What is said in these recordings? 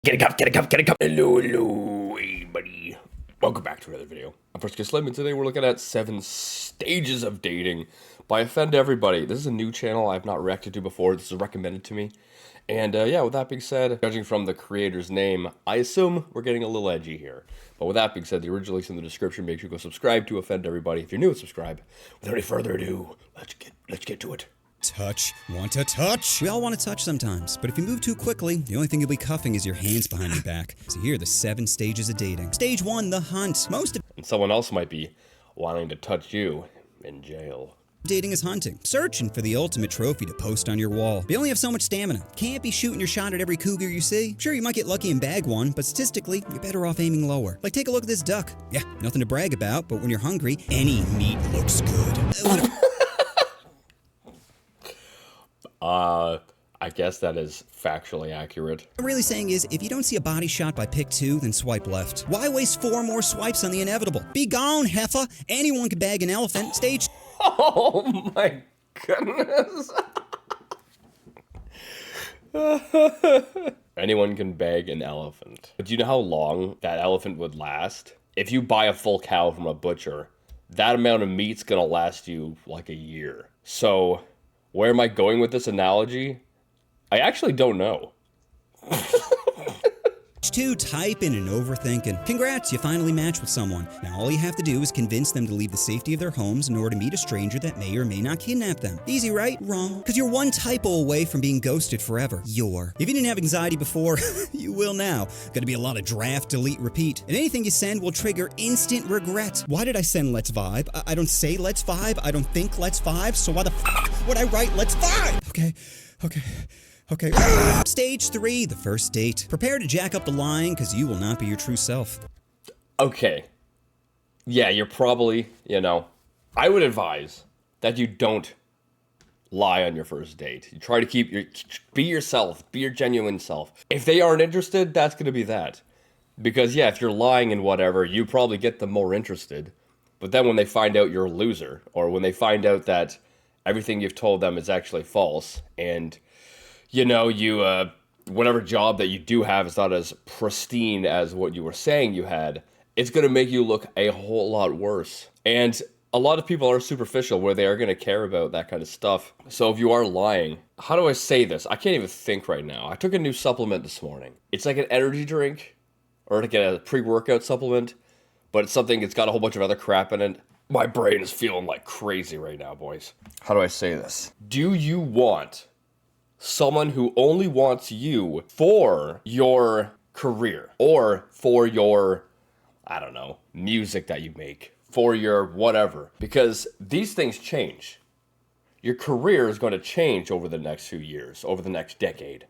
Get a cup, get a cup, get a cup. Hello, hey, buddy. Welcome back to another video. I'm First Slim, and today we're looking at 7 stages of dating by Offend Everybody. This is a new channel I've not reacted to before. This is recommended to me. And yeah, with that being said, judging from the creator's name, I assume we're getting a little edgy here. But with that being said, the original link's in the description. Make sure you go subscribe to Offend Everybody. If you're new, subscribe. Without any further ado, let's get to it. Touch. Want to touch? We all want to touch sometimes, but if you move too quickly, the only thing you'll be cuffing is your hands behind your back. So here are the 7 stages of dating. Stage 1, the hunt. And someone else might be wanting to touch you in jail. Dating is hunting, searching for the ultimate trophy to post on your wall. But you only have so much stamina. Can't be shooting your shot at every cougar you see. Sure, you might get lucky and bag one, but statistically, you're better off aiming lower. Like, take a look at this duck. Yeah, nothing to brag about, but when you're hungry, any meat looks good. I guess that is factually accurate. What I'm really saying is, if you don't see a body shot by pick 2, then swipe left. Why waste 4 more swipes on the inevitable? Be gone, heifer. Anyone can bag an elephant. Stage... Oh my goodness. Anyone can bag an elephant. But do you know how long that elephant would last? If you buy a full cow from a butcher, that amount of meat's gonna last you like a year. So, where am I going with this analogy? I actually don't know. 2, typing and overthinking. Congrats, you finally matched with someone. Now all you have to do is convince them to leave the safety of their homes in order to meet a stranger that may or may not kidnap them. Easy, right? Wrong. Because you're one typo away from being ghosted forever. If you didn't have anxiety before, you will now. Gonna be a lot of draft, delete, repeat. And anything you send will trigger instant regret. Why did I send let's vibe? I don't say let's vibe. I don't think let's vibe. So why the f would I write let's vibe? Okay. Stage 3, the first date. Prepare to jack up the line, because you will not be your true self. Okay. Yeah, you're probably, I would advise that you don't lie on your first date. You try to be yourself, be your genuine self. If they aren't interested, that's going to be that. Because, yeah, if you're lying and whatever, you probably get them more interested. But then when they find out you're a loser, or when they find out that everything you've told them is actually false, and whatever job that you do have is not as pristine as what you were saying you had, it's going to make you look a whole lot worse. And a lot of people are superficial where they are going to care about that kind of stuff. So if you are lying, how do I say this? I can't even think right now. I took a new supplement this morning. It's like an energy drink or like a pre-workout supplement, but it's got a whole bunch of other crap in it. My brain is feeling like crazy right now, boys. How do I say this? Do you want someone who only wants you for your career or for your, I don't know, music that you make, for your whatever? Because these things change. Your career is going to change over the next few years, over the next decade.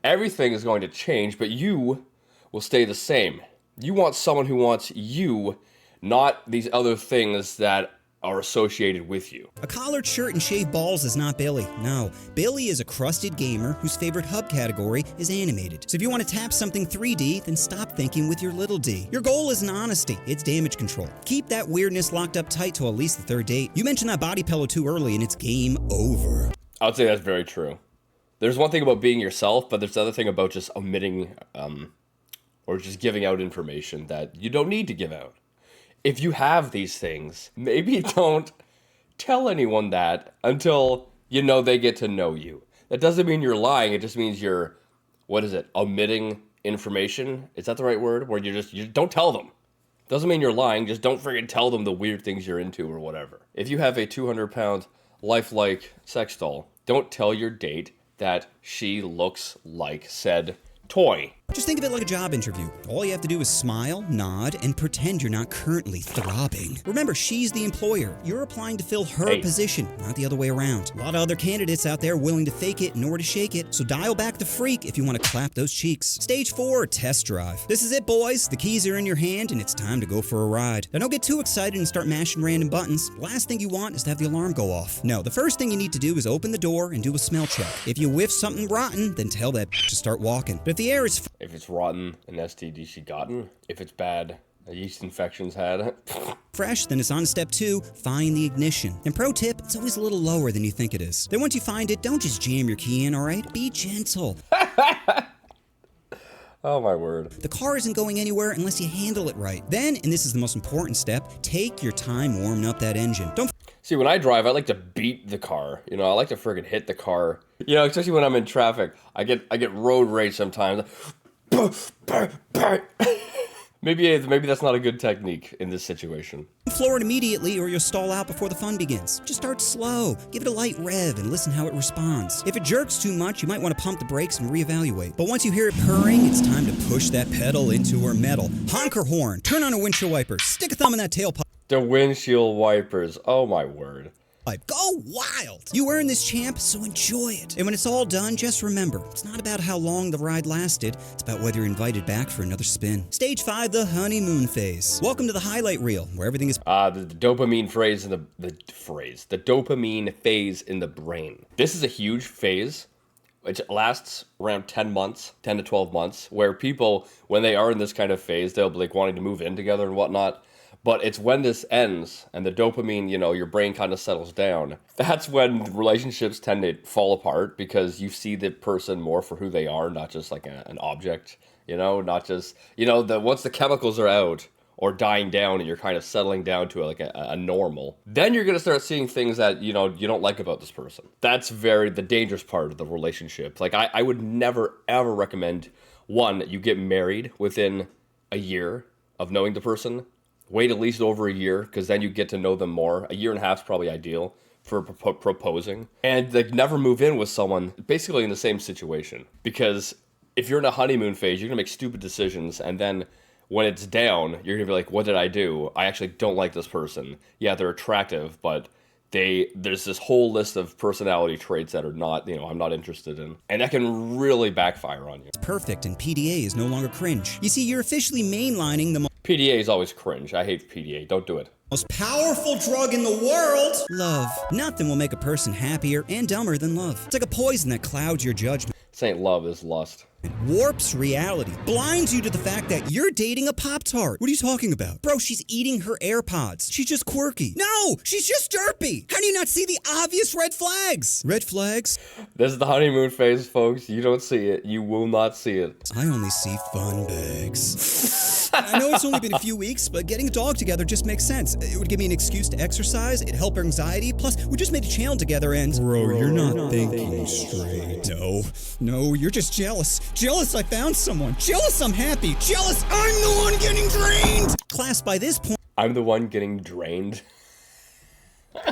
Everything is going to change, but you will stay the same. You want someone who wants you, not these other things that are associated with you. A collared shirt and shaved balls is not Billy. No, Billy is a crusted gamer whose favorite hub category is animated. So if you want to tap something 3D, then stop thinking with your little d. Your goal isn't honesty, it's damage control. Keep that weirdness locked up tight till at least the 3rd date. You mentioned that body pillow too early and it's game over. I would say that's very true. There's one thing about being yourself, but there's the other thing about just omitting or just giving out information that you don't need to give out. If you have these things, maybe don't tell anyone that until they get to know you. That doesn't mean you're lying. It just means you're, omitting information? Is that the right word? Where you don't tell them. Doesn't mean you're lying. Just don't freaking tell them the weird things you're into or whatever. If you have a 200-pound lifelike sex doll, don't tell your date that she looks like said toy. Just think of it like a job interview. All you have to do is smile, nod, and pretend you're not currently throbbing. Remember, she's the employer. You're applying to fill her position, not the other way around. A lot of other candidates out there willing to fake it in order to shake it, so dial back the freak if you want to clap those cheeks. Stage 4, test drive. This is it, boys. The keys are in your hand, and it's time to go for a ride. Now, don't get too excited and start mashing random buttons. The last thing you want is to have the alarm go off. No, the first thing you need to do is open the door and do a smell check. If you whiff something rotten, then tell that to start walking. But if the air is if it's rotten, an STD she gotten. If it's bad, a yeast infection's had. fresh, then it's on to step 2, find the ignition. And pro tip, it's always a little lower than you think it is. Then once you find it, don't just jam your key in, alright? Be gentle. Oh my word. The car isn't going anywhere unless you handle it right. Then, and this is the most important step, take your time warming up that engine. Don't See, when I drive, I like to beat the car. You know, I like to friggin' hit the car. You know, especially when I'm in traffic. I get road rage sometimes. Maybe that's not a good technique in this situation. floor it immediately or you'll stall out before the fun begins. Just start slow, give it a light rev, and listen how it responds. If it jerks too much, you might want to pump the brakes and reevaluate. But once you hear it purring, it's time to push that pedal into her metal. Honk her horn, turn on her windshield wipers, stick a thumb in that tailpipe. The windshield wipers. Oh my word. Go wild! You earned this, champ, so enjoy it. And when it's all done, just remember, it's not about how long the ride lasted, it's about whether you're invited back for another spin. Stage 5, the honeymoon phase. Welcome to the highlight reel, where everything is The dopamine phase in the dopamine phase in the brain. This is a huge phase. It lasts around 10 to 12 months, where people, when they are in this kind of phase, they'll be like wanting to move in together and whatnot. But it's when this ends and the dopamine, you know, your brain kind of settles down. That's when relationships tend to fall apart because you see the person more for who they are, not just like an object, you know, not just, you know, once the chemicals are out or dying down and you're kind of settling down to a normal, then you're going to start seeing things that, you know, you don't like about this person. That's the dangerous part of the relationship. Like I would never, ever recommend, one, you get married within a year of knowing the person. Wait at least over a year, because then you get to know them more. A year and a half is probably ideal for proposing. And like never move in with someone basically in the same situation. Because if you're in a honeymoon phase, you're going to make stupid decisions. And then when it's down, you're going to be like, what did I do? I actually don't like this person. Yeah, they're attractive, but there's this whole list of personality traits that are not, you know, I'm not interested in. And that can really backfire on you. perfect and PDA is no longer cringe. You see, you're officially mainlining the PDA is always cringe. I hate PDA. Don't do it. most powerful drug in the world, love. Nothing will make a person happier and dumber than love. It's like a poison that clouds your judgment. This ain't love, this is lust. It warps reality, blinds you to the fact that you're dating a Pop-Tart. What are you talking about? Bro, she's eating her AirPods. She's just quirky. No, she's just derpy. How do you not see the obvious red flags? Red flags? This is the honeymoon phase, folks. You don't see it. You will not see it. I only see fun bags. I know it's only been a few weeks, but getting a dog together just makes sense. It would give me an excuse to exercise, it'd help our anxiety, plus we just made a channel together and... Bro, you're not thinking straight. No, you're just jealous. Jealous I found someone. Jealous I'm happy. Jealous I'm the one getting drained. Class, by this point... I'm the one getting drained. This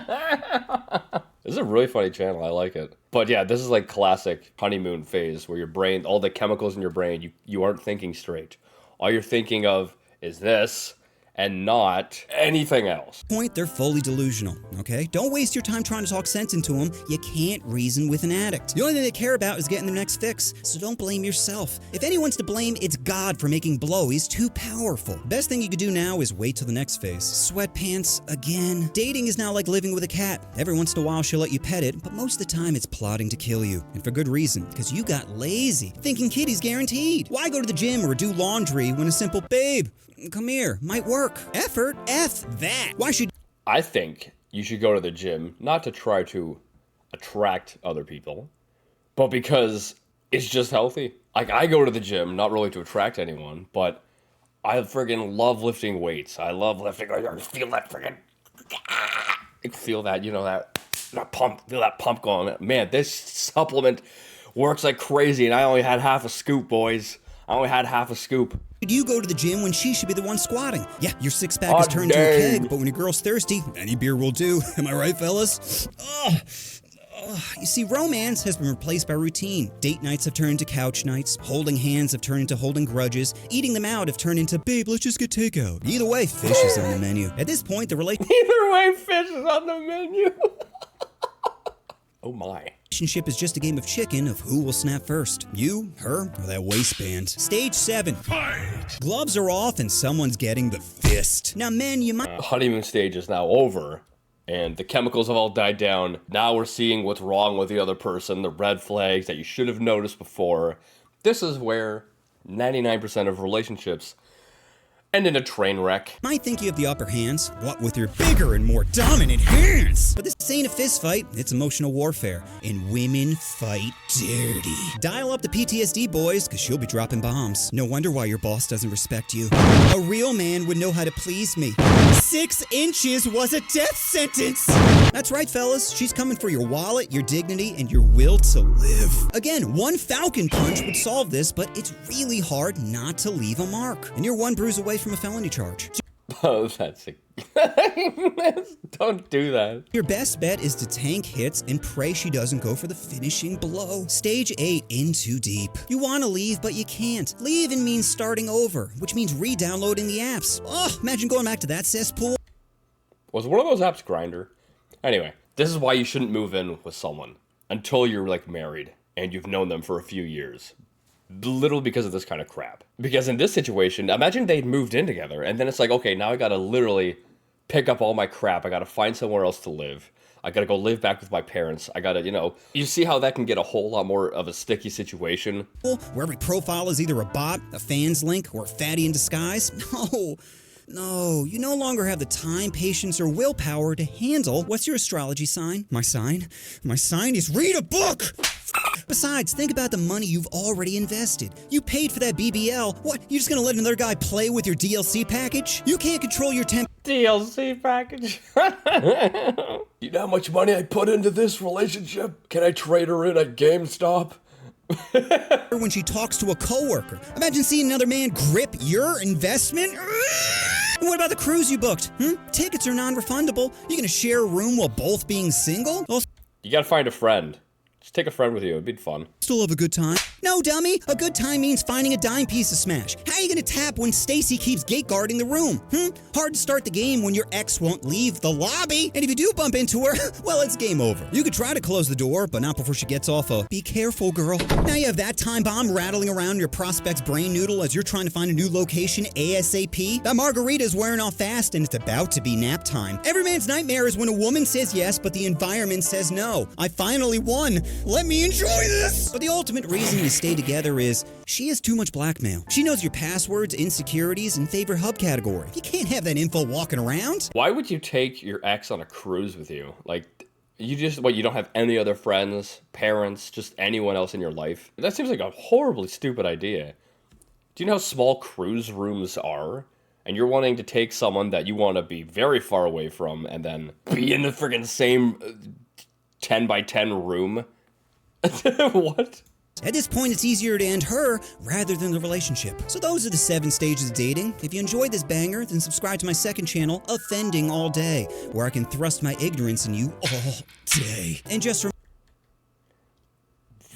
is a really funny channel. I like it. But yeah, this is like classic honeymoon phase where your brain, all the chemicals in your brain, you aren't thinking straight. All you're thinking of is this and not anything else. Point, they're fully delusional, okay? Don't waste your time trying to talk sense into them. You can't reason with an addict. The only thing they care about is getting their next fix, so don't blame yourself. If anyone's to blame, it's God for making blow. He's too powerful. Best thing you could do now is wait till the next phase. Sweatpants again. Dating is now like living with a cat. Every once in a while she'll let you pet it, but most of the time it's plotting to kill you. And for good reason, because you got lazy, thinking kitty's guaranteed. Why go to the gym or do laundry when a simple babe, come here, might work? Effort? F that. Why should... I think you should go to the gym, not to try to attract other people, but because it's just healthy. Like, I go to the gym, not really to attract anyone, but I friggin' love lifting weights. I love lifting, I feel that friggin', I feel that, you know, that pump, feel that pump going. Man, this supplement works like crazy, and I only had half a scoop, boys. I only had half a scoop. You go to the gym when she should be the one squatting? Yeah, your six-pack is turned into a keg, but when your girl's thirsty, any beer will do. Am I right, fellas? You see, romance has been replaced by routine. Date nights have turned into couch nights. Holding hands have turned into holding grudges. Eating them out have turned into, babe, let's just get takeout. Either way, fish is on the menu. At this point, the Either way, fish is on the menu. Oh my. relationship is just a game of chicken of who will snap first. You, her, or that waistband. Stage 7. Fight. Gloves are off and someone's getting the fist. Now, men, you might... The honeymoon stage is now over, and the chemicals have all died down. Now we're seeing what's wrong with the other person, the red flags that you should have noticed before. This is where 99% of relationships And in a train wreck. Might think you have the upper hands, what with your bigger and more dominant hands. But this ain't a fist fight, it's emotional warfare. And women fight dirty. Dial up the PTSD, boys, because she'll be dropping bombs. No wonder why your boss doesn't respect you. A real man would know how to please me. 6 inches was a death sentence. That's right, fellas. She's coming for your wallet, your dignity, and your will to live. Again, one falcon punch would solve this, but it's really hard not to leave a mark. And you're one bruise away from a felony charge. Oh, that's a... Don't do that. Your best bet is to tank hits and pray she doesn't go for the finishing blow. Stage 8, in too deep. You want to leave, but you can't. Leaving means starting over, which means re-downloading the apps. Oh, imagine going back to that cesspool. Was one of those apps Grindr? Anyway, this is why you shouldn't move in with someone until you're, like, married and you've known them for a few years. Literally because of this kind of crap. Because in this situation, imagine they'd moved in together, and then it's like, okay, now I gotta literally pick up all my crap. I gotta find somewhere else to live. I gotta go live back with my parents. I gotta, you see how that can get a whole lot more of a sticky situation? Where every profile is either a bot, a fans link, or a fatty in disguise? No, you no longer have the time, patience, or willpower to handle. What's your astrology sign? My sign? My sign is read a book! Besides, think about the money you've already invested. You paid for that BBL. What, you just gonna let another guy play with your DLC package? You can't control your temp- DLC package? You know how much money I put into this relationship? Can I trade her in at GameStop? when she talks to a coworker. Imagine seeing another man grip your investment. And what about the cruise you booked? Tickets are non-refundable. You gonna share a room while both being single? You gotta find a friend. Just take a friend with you. It'd be fun. Still have a good time? No, dummy. A good time means finding a dime piece to smash. How are you gonna tap when Stacy keeps gate guarding the room? Hard to start the game when your ex won't leave the lobby. And if you do bump into her, well, it's game over. You could try to close the door, but not before she gets off a be careful, girl. Now you have that time bomb rattling around your prospect's brain noodle as you're trying to find a new location ASAP. That margarita is wearing off fast and it's about to be nap time. Every man's nightmare is when a woman says yes, but the environment says no. I finally won. Let me enjoy this! But the ultimate reason you stay together is she has too much blackmail. She knows your passwords, insecurities, and favorite hub category. You can't have that info walking around. Why would you take your ex on a cruise with you? Like, you don't have any other friends, parents, just anyone else in your life? That seems like a horribly stupid idea. Do you know how small cruise rooms are? And you're wanting to take someone that you want to be very far away from and then be in the friggin' same 10 by 10 room? What? At this point, it's easier to end her rather than the relationship. So those are the 7 stages of dating. If you enjoyed this banger, then subscribe to my second channel, Offending All Day, where I can thrust my ignorance in you all day. And just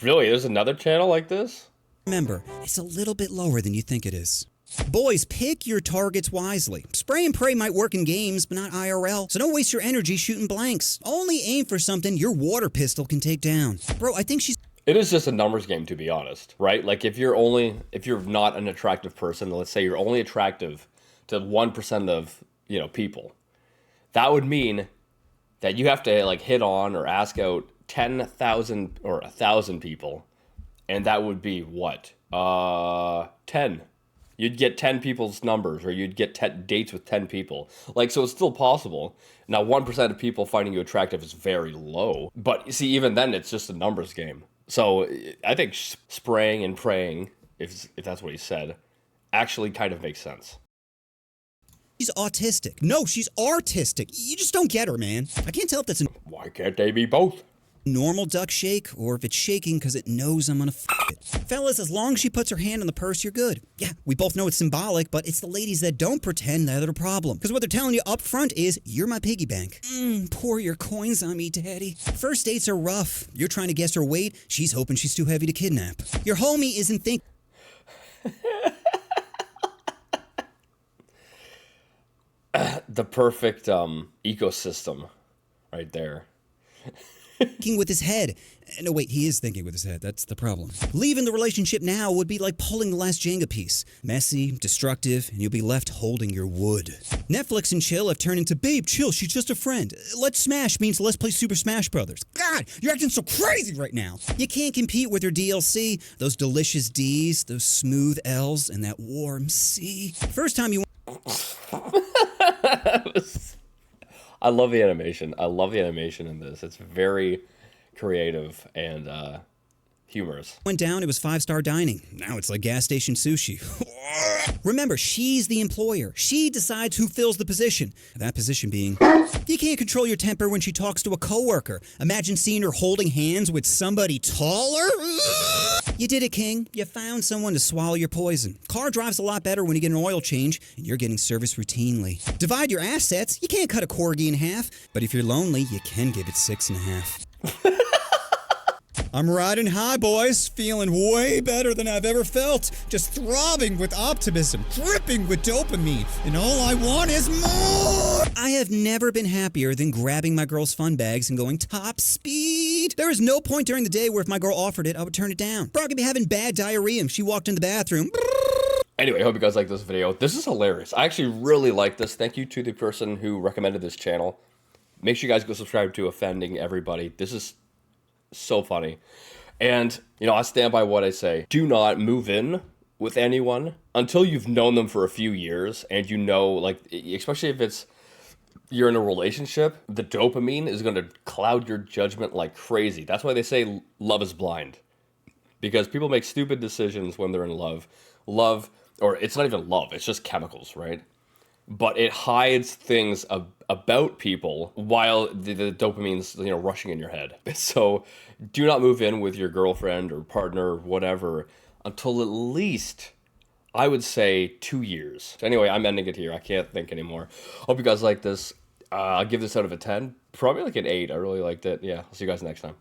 Really? There's another channel like this? remember, it's a little bit lower than you think it is. Boys, pick your targets wisely. Spray and pray might work in games, but not IRL. So don't waste your energy shooting blanks. Only aim for something your water pistol can take down. Bro, I think she's... It is just a numbers game, to be honest, right? Like, if you're not an attractive person, let's say you're only attractive to 1% of, people, that would mean that you have to, like, hit on or ask out 10,000 or 1,000 people, and that would be what? 10. You'd get 10 people's numbers, or you'd get 10 dates with 10 people. Like, so it's still possible. Now, 1% of people finding you attractive is very low. But, you see, even then, it's just a numbers game. So, I think spraying and praying, if that's what he said, actually kind of makes sense. She's autistic. No, she's artistic. You just don't get her, man. I can't tell if that's a Why can't they be both? normal duck shake or if it's shaking because it knows I'm gonna f it. Fellas, as long as she puts her hand on the purse, you're good. Yeah, we both know it's symbolic, but it's the ladies that don't pretend that are the problem. Because what they're telling you up front is, you're my piggy bank. Pour your coins on me, daddy. First dates are rough. You're trying to guess her weight. She's hoping she's too heavy to kidnap. Your homie isn't thinking... The perfect ecosystem right there. thinking with his head. No, wait, he is thinking with his head. That's the problem. Leaving the relationship now would be like pulling the last Jenga piece. Messy, destructive, and you'll be left holding your wood. Netflix and chill have turned into, babe, chill, she's just a friend. Let's smash means let's play Super Smash Brothers. God, you're acting so crazy right now. You can't compete with her DLC, those delicious Ds, those smooth Ls, and that warm C. First time you I love the animation. I love the animation in this. It's very creative and humorous. Went down, it was 5-star dining. Now it's like gas station sushi. Remember, she's the employer. She decides who fills the position. That position being, you can't control your temper when she talks to a coworker. Imagine seeing her holding hands with somebody taller. You did it, King. You found someone to swallow your poison. Car drives a lot better when you get an oil change, and you're getting service routinely. Divide your assets. You can't cut a corgi in half, but if you're lonely, you can give it 6.5. I'm riding high, boys, feeling way better than I've ever felt. Just throbbing with optimism, dripping with dopamine, and all I want is more! I have never been happier than grabbing my girl's fun bags and going top speed. There is no point during the day where if my girl offered it, I would turn it down. Bro, I could be having bad diarrhea if she walked in the bathroom. Anyway, I hope you guys like this video. This is hilarious. I actually really like this. Thank you to the person who recommended this channel. Make sure you guys go subscribe to Offending Everybody. This is so funny. And, you know, I stand by what I say. Do not move in with anyone until you've known them for a few years and you know, like, especially if you're in a relationship, the dopamine is going to cloud your judgment like crazy. That's why they say love is blind. Because people make stupid decisions when they're in love. Love, or it's not even love, it's just chemicals, right? But it hides things about people while the dopamine's, you know, rushing in your head. So do not move in with your girlfriend or partner or whatever until at least, I would say, 2 years. So anyway, I'm ending it here. I can't think anymore. Hope you guys like this. I'll give this out of a 10. Probably like an 8. I really liked it. Yeah, I'll see you guys next time.